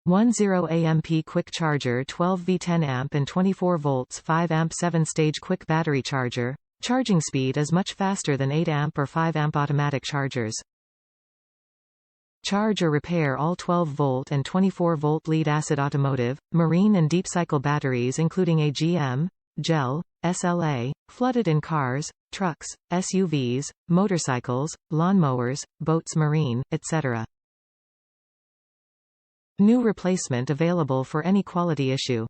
10 quick charger 12V 10 amp and 24 volts 5 amp 7-stage quick battery charger. Charging speed is much faster than 8 amp or 5 amp automatic chargers. Charge or repair all 12-volt and 24-volt lead-acid automotive, marine and deep cycle batteries including AGM, GEL, SLA, flooded in cars, trucks, SUVs, motorcycles, lawnmowers, boats marine, etc. New replacement available for any quality issue.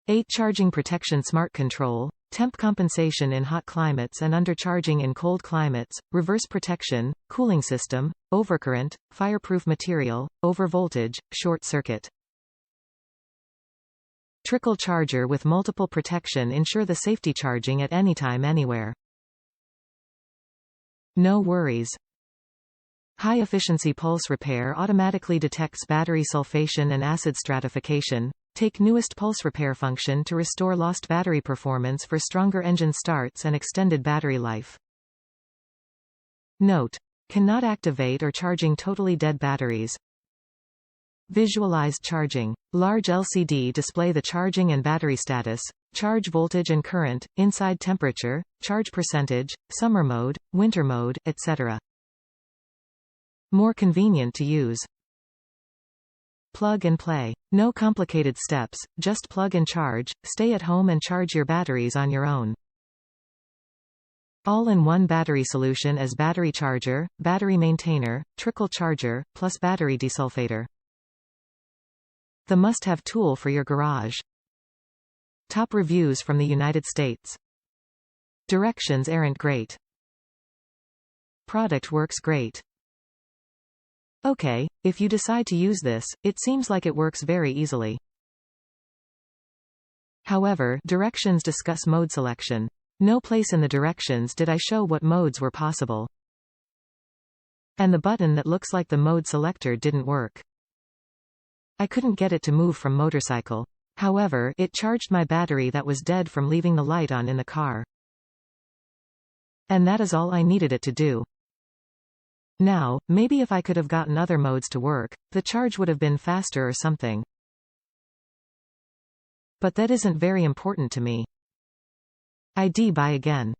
8 Charging protection smart control, temp compensation in hot climates and undercharging in cold climates, reverse protection, cooling system, overcurrent, fireproof material, overvoltage, short circuit. Trickle charger with multiple protection ensure the safety charging at any time anywhere. No worries. High efficiency pulse repair automatically detects battery sulfation and acid stratification. Take newest pulse repair function to restore lost battery performance for stronger engine starts and extended battery life. Note: cannot activate or charging totally dead batteries. Visualized charging. Large LCD display the charging and battery status, charge voltage and current, inside temperature, charge percentage, summer mode, winter mode, etc. More convenient to use. Plug and play. No complicated steps, just plug and charge, stay at home and charge your batteries on your own. All-in-one battery solution as battery charger, battery maintainer, trickle charger, plus battery desulfator. The must-have tool for your garage. Top reviews from the United States. Directions aren't great. Product works great. Okay, if you decide to use this, it seems like it works very easily. However, directions discuss mode selection. No place in the directions did I show what modes were possible. And the button that looks like the mode selector didn't work. I couldn't get it to move from motorcycle. However, it charged my battery that was dead from leaving the light on in the car. And that is all I needed it to do. Now, maybe if I could have gotten other modes to work, the charge would have been faster or something. But that isn't very important to me. I'd buy again.